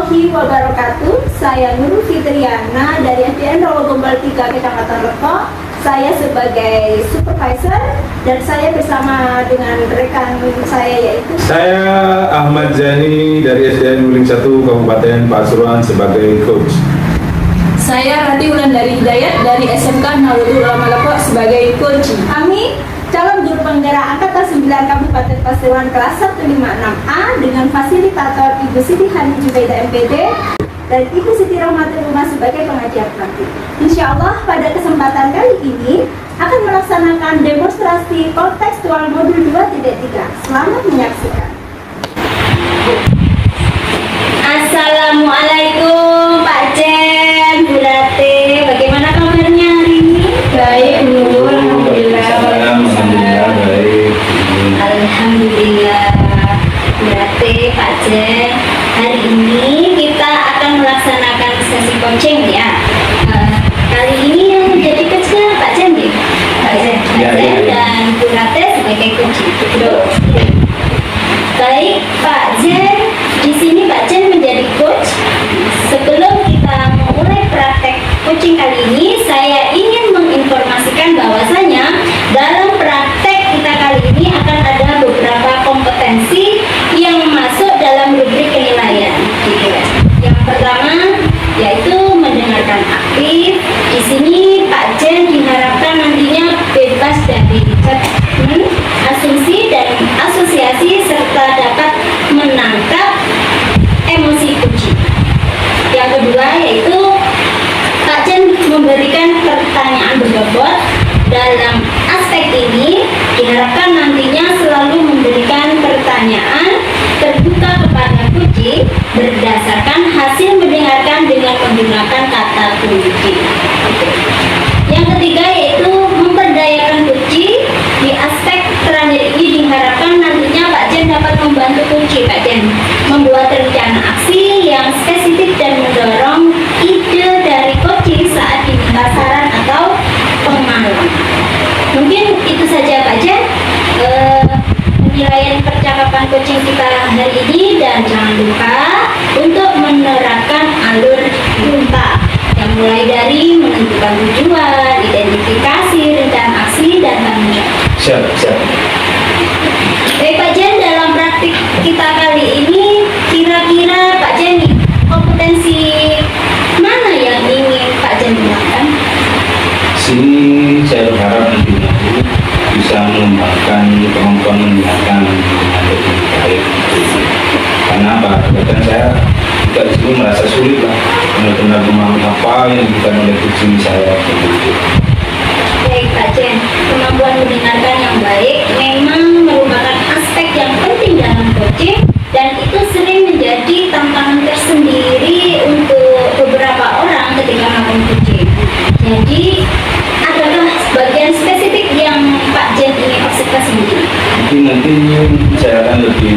warahmatullahi wabarakatuh. Saya Nurul Fitriana dari SDN Rawa Gombal 3 Kecamatan Lepok. Saya sebagai supervisor dan saya bersama dengan rekan saya yaitu saya Ahmad Zani dari SDN Wuling 1 Kabupaten Pasuruan sebagai coach. Saya Rati Wulandari Hidayat dari SMK Nahdlatul Ulama Lepok sebagai coach. kami calon juru penggerak Angkatan 9 Kabupaten Pasuruan kelas 156A dengan fasilitator Ibu Siti Hani Jubaida MPD dan Ibu Siti Rahmatul Umar sebagai pengajar praktik. Insya Allah pada kesempatan kali ini akan melaksanakan demonstrasi kontekstual modul 2.3. Selamat menyaksikan. Assalamualaikum Pak Jen, Bu Rate, bagaimana kabarnya hari ini? Baik, Bu. Alhamdulillah. Alhamdulillah baik. Alhamdulillah. Berarti Pak Jen, hari ini kita akan melaksanakan sesi coaching ya. Kali ini yang menjadi coachnya Pak Jen ya? Pak Jen, Ya, ya, ya. dan Bu Rate sebagai coach. Baik Pak Jen, di sini Pak Jen menjadi coach. Sebelum kita memulai praktek coaching kali ini, saya ingin menginformasikan bahwasanya dalam praktek kita kali ini akan ada beberapa kompetensi yang masuk dalam rubrik penilaian. Gitu ya. Yang pertama yaitu mendengarkan aktif. Di sini Pak Jen diharapkan nantinya bebas dari judgement, asumsi dan asosiasi serta dapat menangkap emosi kunci. Yang kedua yaitu Pak Jen memberikan pertanyaan berbobot. Dalam aspek ini diharapkan nantinya selalu memberikan pertanyaan terbuka kepada kunci berdasarkan hasil mendengarkan dengan menggunakan kata kunci. Yang ketiga yaitu memperdayakan kunci. Di aspek terakhir ini diharapkan nantinya Pak Jen dapat membantu kunci Pak Jen membuat rencana aksi yang spesifik dan mendorong ide dari kunci saat diminta saran atau pengamalan. Mungkin itu saja Pak Jen penilaian percakapan coaching kita hari ini, dan jangan lupa untuk menerapkan alur junta yang mulai dari menentukan tujuan, identifikasi, rencana aksi, dan tanggung jawab. Siap. Baik Pak Jen, dalam praktik kita kali ini kira-kira Pak Jen nih, kompetensi mana yang ingin Pak Jen gunakan? Sini saya berharap nantinya bisa mengembangkan kemampuan mendengarkan dengan lebih baik. Karena apa? Kadang saya juga di sini merasa sulit lah benar-benar memahami apa yang diberikan oleh kucing saya. Baik Pak Jen, kemampuan mendengarkan yang baik memang merupakan aspek yang penting dalam coaching, dan itu sering menjadi tantangan tersendiri untuk beberapa orang ketika melakukan coaching. Jadi, adakah bagian spesifik yang Pak Jen ingin observasi sendiri? Mungkin nanti saya akan lebih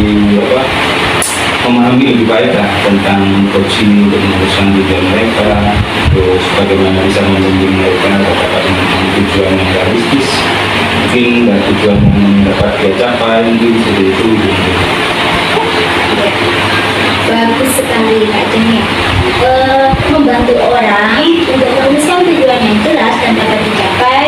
memahami lebih baik lah tentang coaching untuk menguruskan tujuan mereka, terus bagaimana bisa membimbing mereka dapat menemukan tujuan yang realistis, mungkin dan tujuan yang dapat dia capai, mungkin seperti itu. Bagus sekali Pak Jen ya. Membantu orang untuk merumuskan tujuan yang jelas dan dapat dicapai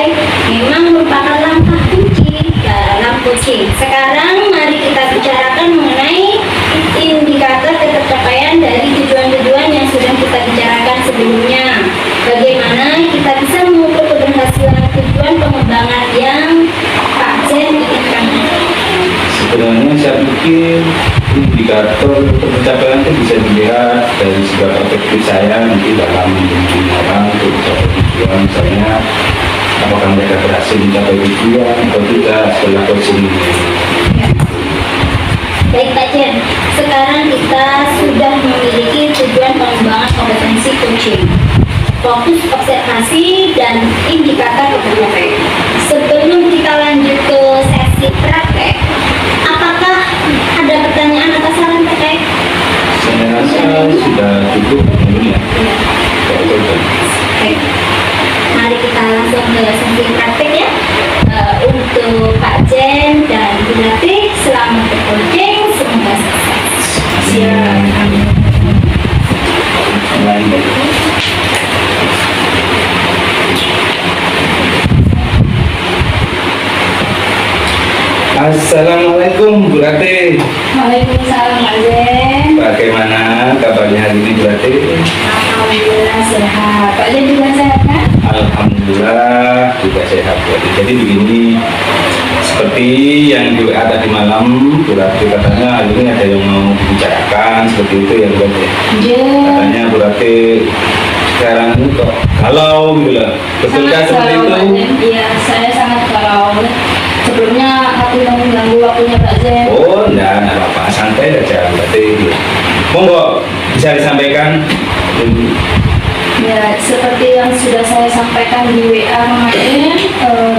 memang merupakan langkah kunci dalam coaching. Sekarang mari kita bicarakan mengenai indikator ketercapaian dari tujuan-tujuan yang sudah kita bicarakan sebelumnya. Bagaimana kita bisa mengukur keberhasilan tujuan pengembangan yang Pak Jen inginkan? Sebenarnya saya pikir indikator pencapaian itu bisa dilihat dari sebuah perspektif saya nanti dalam membimbing orang untuk mencapai tujuan, misalnya apakah mereka berhasil mencapai tujuan atau tidak setelah coaching ini. Baik Pak Jen, sekarang kita sudah memiliki tujuan pengembangan kompetensi coaching, fokus observasi dan indikator keberhasilan. Sebelum kita lanjut ke sesi praktek, apakah ada pertanyaan atau saran terkait? Saya rasa sudah cukup ini ya. Baik, mari kita langsung ke sesi praktek ya. Untuk Pak Jen dan Bu Rati, selamat bercoaching, semoga sukses. Siap. Assalamualaikum Bu Rati. Waalaikumsalam Pak Zen. Bagaimana kabarnya hari ini Bu Rati? Alhamdulillah sehat. Pak Zen juga sehat kan? Alhamdulillah juga sehat Bu Rati. Jadi begini, seperti yang juga ada di malam Bu Rati katanya hari ini ada yang mau dibicarakan seperti itu ya Bu Rati. Iya. Katanya Bu Rati sekarang ini kok galau gitu lah. Betulkah Sangat seperti galau, itu? Pak Zen. Iya, saya sangat galau. Sebelumnya aku mengganggu waktunya Pak Zen. Oh, enggak apa-apa, santai aja berarti. Monggo bisa disampaikan. Ya, seperti yang sudah saya sampaikan di WA kemarin,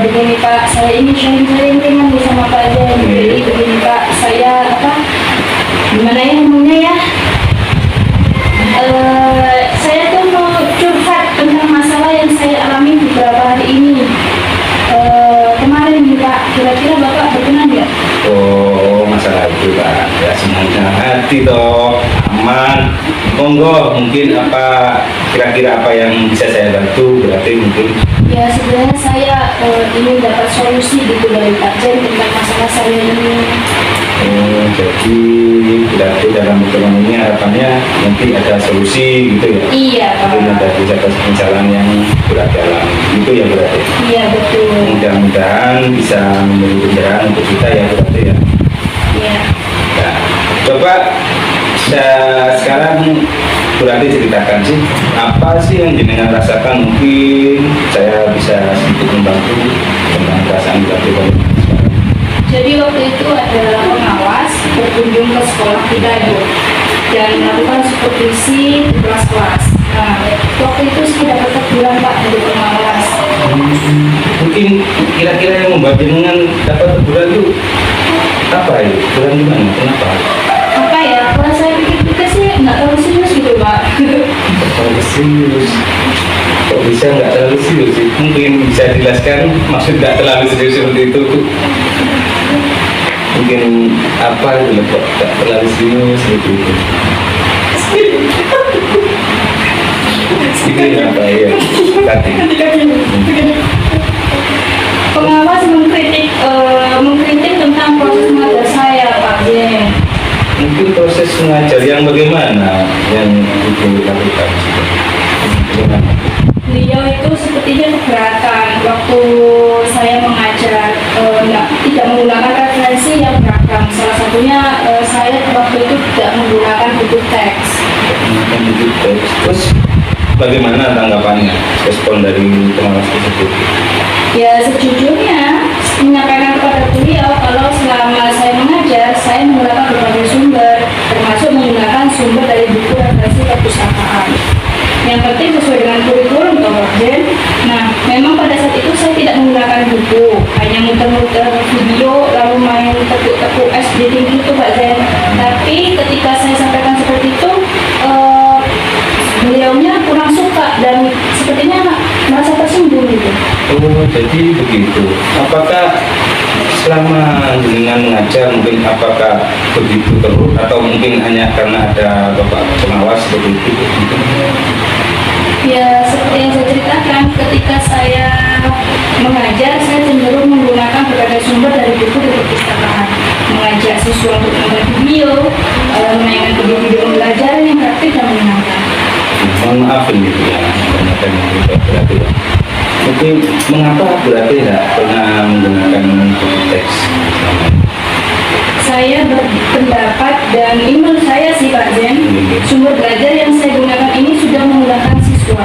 begini Pak, saya ini sharing-sharing ringan nih sama Pak Zen. Jadi begini Pak, saya gimana ya ngomongnya ya? Saya tuh mau curhat tentang masalah yang saya alami beberapa hari ini. Kemarin nih Pak, kira-kira Bapak berkenan ya? Oh, masalah itu Pak. Ya semuanya hati toh, aman. Monggo, mungkin apa kira-kira apa yang bisa saya bantu? Berarti mungkin. Ya sebenarnya saya ingin dapat solusi gitu dari Pak Zen tentang masalah saya ini. Oh, jadi berarti dalam pertemuan ini harapannya nanti ada solusi gitu ya? Iya Pak. Mungkin ada bisa permasalahan yang berarti alami. Itu ya berarti. Iya betul. Mudah-mudahan bisa memberi pencerahan untuk kita ya berarti ya. Iya. Nah, coba sekarang berarti ceritakan sih apa sih yang jenengan rasakan, mungkin saya bisa sedikit membantu tentang perasaan berarti sekarang. Jadi waktu itu ada pengawas berkunjung ke sekolah kita itu dan melakukan supervisi di kelas-kelas. Nah, waktu itu saya dapat teguran Pak dari pengawas. Mungkin kira-kira yang membuat jenengan dapat teguran itu apa ya? Teguran gimana? Kenapa? Apa ya? Kalau saya pikir-pikir sih nggak terlalu serius gitu Pak. Terlalu serius. Kok bisa nggak terlalu serius sih? Mungkin bisa jelaskan maksud nggak terlalu serius seperti itu. Mungkin apa gitu kok nggak terlalu serius seperti itu. Ini apa ya? Tadi. Pengawas mengkritik tentang proses mengajar saya Pak Zen. Mungkin proses mengajar yang bagaimana yang itu lakukan? Bagaimana? Beliau itu sepertinya keberatan waktu saya mengajar tidak menggunakan referensi yang beragam. Salah satunya saya waktu itu tidak menggunakan buku teks. Menggunakan buku teks. Terus bagaimana tanggapannya, respon dari pengawas tersebut? Ya sejujurnya menyampaikan kepada beliau kalau selama saya mengajar saya menggunakan berbagai sumber, termasuk menggunakan sumber dari buku referensi perpustakaan. Yang penting sesuai dengan kurikulum toh Pak Zen. Nah, memang pada saat itu saya tidak menggunakan buku, hanya muter-muter video lalu main tepuk-tepuk editing itu Pak Zen. Tapi ketika saya sampaikan seperti itu, beliaunya kurang suka dan sepertinya merasa tersinggung gitu. Oh, jadi begitu. Apakah selama dengan mengajar mungkin apakah begitu terus atau mungkin hanya karena ada bapak pengawas seperti itu? Ya seperti yang saya ceritakan, ketika saya mengajar saya cenderung menggunakan berbagai sumber dari buku di perpustakaan, mengajak siswa untuk menonton video, menayangkan video-video pembelajaran yang praktik dan menyenangkan. Mohon maaf ini ya, kebanyakan yang tidak berarti ya. Mungkin mengapa berarti tidak pernah menggunakan buku teks selama ini? Saya berpendapat dan ini menurut saya sih Pak Zen, sumber belajar yang saya gunakan ini sudah menggunakan siswa.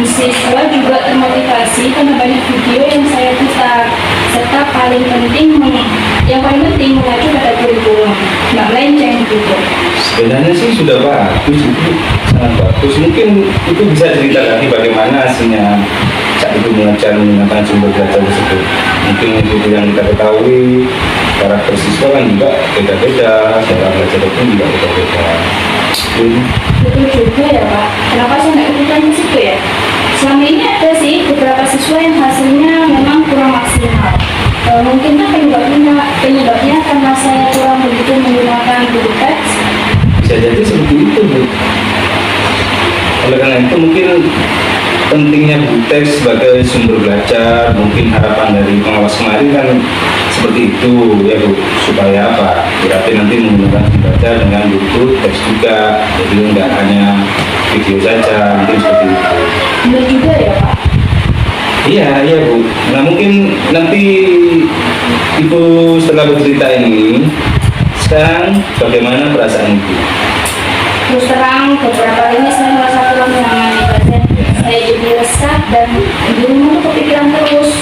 Siswa juga termotivasi karena banyak video yang saya putar, serta yang paling penting mengacu pada kurikulum, nggak melenceng gitu. Sebenarnya sih sudah bagus, itu sangat bagus. Mungkin itu bisa cerita lagi bagaimana hasilnya saat itu mengajar menggunakan sumber belajar tersebut. Mungkin itu yang kita ketahui, karakter siswa kan juga beda-beda, cara belajar pun juga beda-beda. Betul juga ya Pak, kenapa saya nggak ikutan di situ ya? Selama ini ada sih beberapa siswa yang hasilnya memang kurang maksimal. Mungkinkah penyebabnya karena saya kurang begitu menggunakan buku teks? Bisa jadi seperti itu, Bu. Oleh karena itu mungkin pentingnya buku teks sebagai sumber belajar, mungkin harapan dari pengawas kemarin kan seperti itu ya Bu, supaya apa? Berarti nanti menggunakan membaca dengan buku teks juga, jadi enggak hanya video saja, mungkin seperti itu. Benar juga ya Pak. Iya, iya Bu. Nah mungkin nanti Ibu setelah bercerita ini, sekarang bagaimana perasaan Ibu? Terus terang beberapa kali ini saya merasa kurang nyaman nih Pak Zen. Saya jadi resah dan di rumah tuh kepikiran terus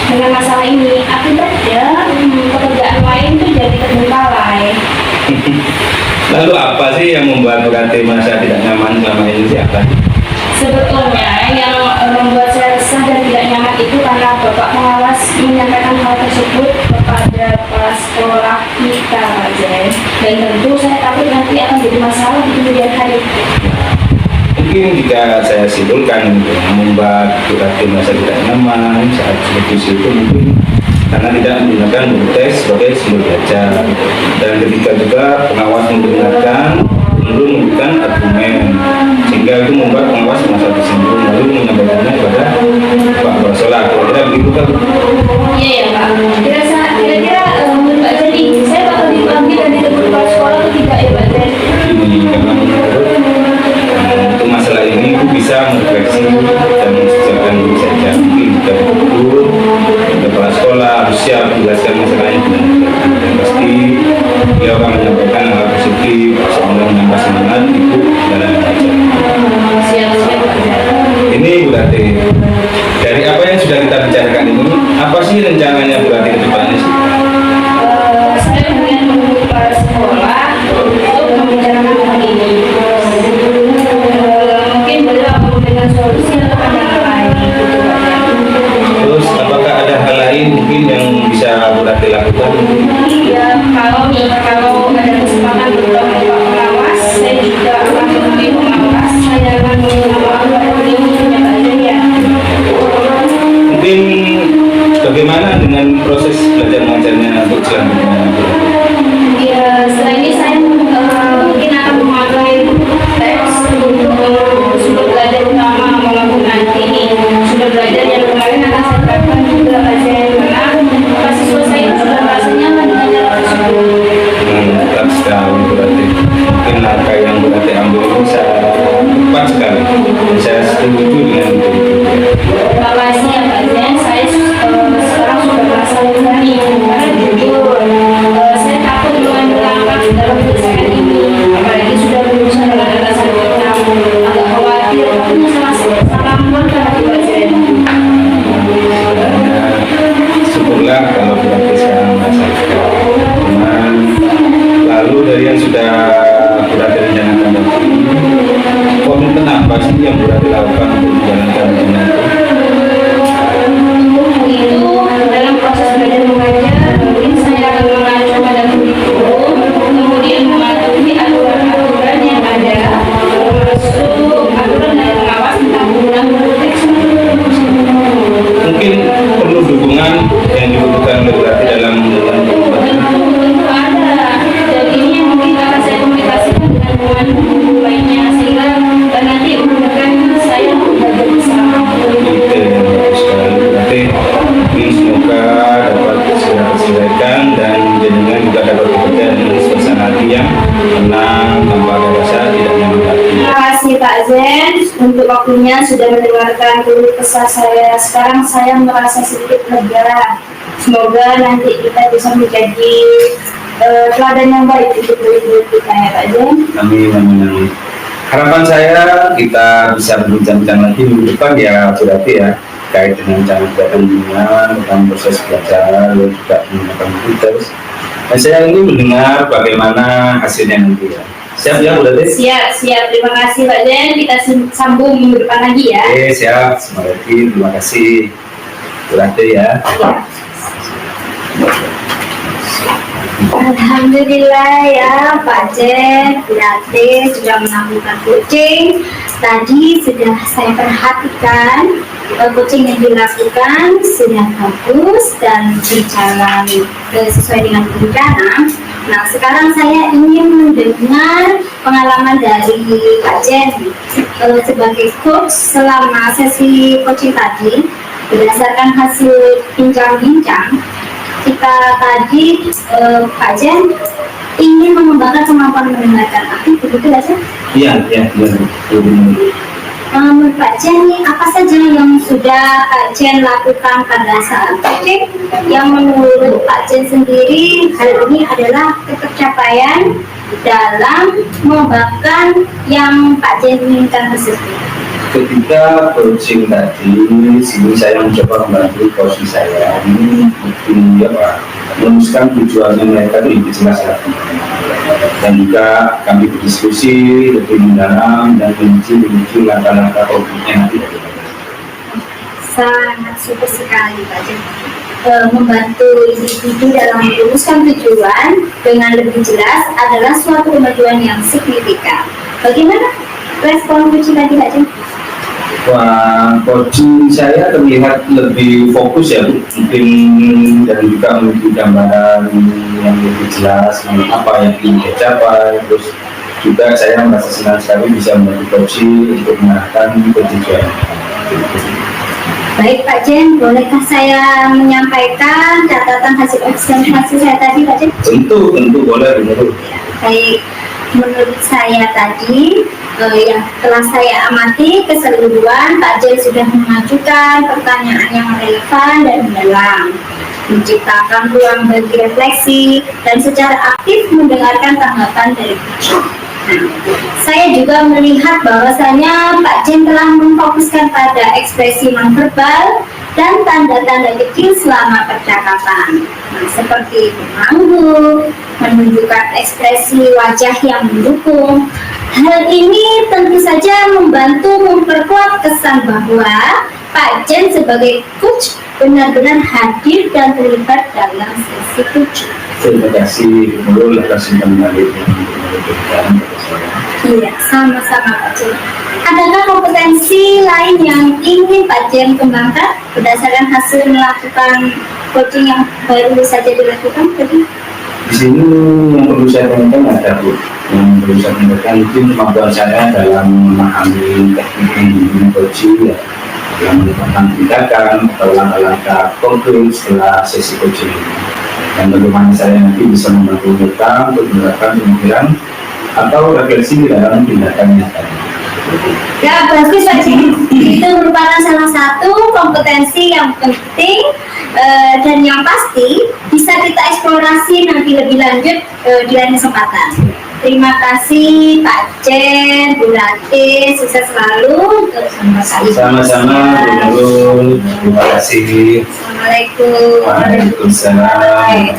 dengan masalah ini. Akibatnya pekerjaan lain tuh jadi terbengkalai. Lalu apa sih yang membuat berarti masa tidak nyaman selama ini siapa? Sebetulnya yang membuat saya resah dan tidak nyaman itu karena Bapak Pengawas menyampaikan hal tersebut kepada kepala sekolah kita Pak Zen. Dan tentu saya takut nanti akan jadi masalah di kemudian hari. Mungkin jika saya simpulkan yang membuat berarti masa tidak nyaman saat diskusi itu mungkin karena tidak menggunakan buku teks sebagai sumber belajar, dan ketika juga pengawas mendengarkan belum memberikan argumen, sehingga itu membuat pengawas merasa tersinggung lalu menyampaikannya kepada Pak Kepala Sekolah. Kira-kira begitu kan? Iya ya Pak. Kira-kira menurut Pak Zen nih, saya bakal dipanggil dan ditegur kepala sekolah atau tidak ya Pak Zen? Ini karena menurut untuk masalah ini itu bisa merefleksi dan mensesuaikan diri saja. Mungkin jika betul kepala sekolah harus siap menjelaskan masalahnya dengan baik. Dan pasti dia akan menyampaikan hal positif sehingga menambah semangat ibu dalam belajar. Siap-siap Pak Zen. Ini berarti dari apa yang sudah kita bicarakan ini, apa sih rencananya berarti ke depannya sih? Saya kemudian menunggu kepala sekolah untuk membicarakan hal ini. Mungkin beliau akan memberikan solusi atau pandangan lain gitu Pak Zen. Terus apakah ada hal lain mungkin yang bisa berarti lakukan? Ya, kalau ada kesempatan bertemu Pak Pengawas, saya juga akan menemui pengawas. Saya akan mengulang ilmunya Pak Zen ya. Mungkin bagaimana dengan proses belajar mengajarnya untuk selanjutnya? Ya, setelah ini saya mungkin akan memakai teks untuk sumber belajar utama maupun nanti ini sumber belajar yang kemarin akan saya terapkan juga Pak Zen, karena mahasiswa saya itu sudah merasa nyaman dengan cara tersebut. Mantap sekali berarti. Mungkin langkah yang berarti ambil bisa tepat sekali. Saya setuju dengan itu. Terima kasih ya Pak Zen, saya sekarang sudah merasa lega nih, karena jujur saya takut mengambil langkah dalam penyelesaian ini, apalagi sudah berurusan dengan atasan kita. Agak khawatir, takutnya salah keluarga hati Pak Zen. Syukurlah kalau berarti sekarang merasa lega. Cuman lalu dari yang sudah berarti rencanakan tadi, komitmen apa sih yang berarti lakukan untuk menjalankan rencana itu? Itu dalam proses belajar mengajar, mungkin saya akan mengacu pada kurikulum, kemudian mematuhi aturan-aturan yang ada, termasuk aturan dari pengawas tentang penggunaan buku teks. Mungkin perlu dukungan yang dibutuhkan berarti dalam menjalankan Tentu ada, dan ini yang mungkin akan saya komunikasikan dengan teman lainnya, sehingga nanti memudahkan saya untuk belajar bersama. ide yang bagus sekali. Berarti mungkin semoga dapat segera terselesaikan dan jenengan juga dapat bekerja dengan suasana hati yang tenang tanpa ada rasa tidak nyaman hati. Terima kasih Pak Zen untuk waktunya sudah mendengarkan keluh kesah saya. Sekarang saya merasa sedikit lega. Semoga nanti kita bisa menjadi teladan yang baik untuk murid-murid kita ya Pak Zen. Amin, amin, amin. Harapan saya kita bisa berbincang-bincang lagi minggu depan ya berarti ya terkait dengan cara berbimbingan dalam proses belajar lalu juga menggunakan komputer. Dan saya ingin mendengar bagaimana hasilnya nanti ya. Siap ya berarti? Siap. Terima kasih Pak Zen. Kita sambung minggu depan lagi ya. Oke, siap. Semoga terima kasih berarti ya. Ya. Alhamdulillah ya Pak Jen, berarti sudah melakukan coaching. Tadi sudah saya perhatikan coaching yang dilakukan sudah bagus dan berjalan sesuai dengan rencana. Nah, sekarang saya ingin mendengar pengalaman dari Pak Jen sebagai coach selama sesi coaching tadi. Berdasarkan hasil bincang-bincang, kita tadi Pak Jen ingin mengembangkan kemampuan mendengarkan. Begitu ya, Jen? Iya. Menurut Pak Jen nih, apa saja yang sudah Pak Jen lakukan pada saat coaching yang menurut Pak Jen sendiri hal ini adalah pencapaian dalam mengembangkan yang Pak Jen inginkan tersebut? Ketika coaching tadi, sini saya mencoba membantu coaching saya ini merumuskan tujuannya mereka itu lebih jelas lagi, dan juga kami berdiskusi lebih mendalam dan menuju langkah-langkah konkretnya nanti. Sangat super sekali Pak Jen. Membantu individu dalam merumuskan tujuan dengan lebih jelas adalah suatu kemajuan yang signifikan. Bagaimana respon coaching tadi Pak Jen? Wah, coaching saya terlihat lebih fokus ya, mungkin, dan juga memiliki gambaran yang lebih jelas apa yang ingin dicapai. Terus juga saya merasa senang sekali bisa membantu coaching untuk mengarahkan tujuan. Baik Pak Jen, bolehkah saya menyampaikan catatan hasil observasi saya tadi Pak Jen? Tentu boleh, benar. Baik, menurut saya tadi yang telah saya amati keseluruhan, Pak Jen sudah mengajukan pertanyaan yang relevan dan mendalam, menciptakan ruang bagi refleksi, dan secara aktif mendengarkan tanggapan dari coach. Saya juga melihat bahwasanya Pak Jen telah memfokuskan pada ekspresi nonverbal dan tanda-tanda kecil selama percakapan, seperti mengangguk, menunjukkan ekspresi wajah yang mendukung. Hal ini tentu saja membantu memperkuat kesan bahwa Pak Jen sebagai coach benar-benar hadir dan terlibat dalam sesi coaching. Terima kasih dulu atas informasi. Iya, sama-sama Pak Jen. Adakah kompetensi lain yang ingin Pak Jen kembangkan berdasarkan hasil melakukan coaching yang baru saja dilakukan tadi? Di sini yang perlu saya tanyakan ada Bu, yang perlu saya tanyakan mungkin kemampuan saya dalam memahami teknik coaching ya, yang merupakan tindakan atau langkah-langkah konkret setelah sesi coaching ini, dan bagaimana saya nanti bisa membantu mereka untuk menerapkan pemikiran atau refleksi dalam tindakannya tadi. Ya, bagus Pak Jen. Itu merupakan salah satu kompetensi yang penting dan yang pasti bisa kita eksplorasi nanti lebih lanjut di lain kesempatan. Terima kasih Pak Jen, Bu Rati, sukses selalu. Sama-sama, Bu Nurul. Terima kasih. Assalamualaikum. Waalaikumsalam.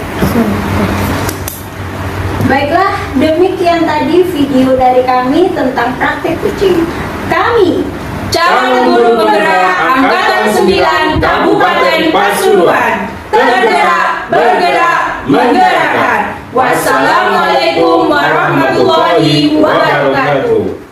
Baiklah, demikian tadi video dari kami tentang praktek coaching. Kami, Calon Guru Penggerak Angkatan 9 Kabupaten Pasuruan, tergerak, bergerak, menggerakkan. Wassalamualaikum warahmatullahi wabarakatuh.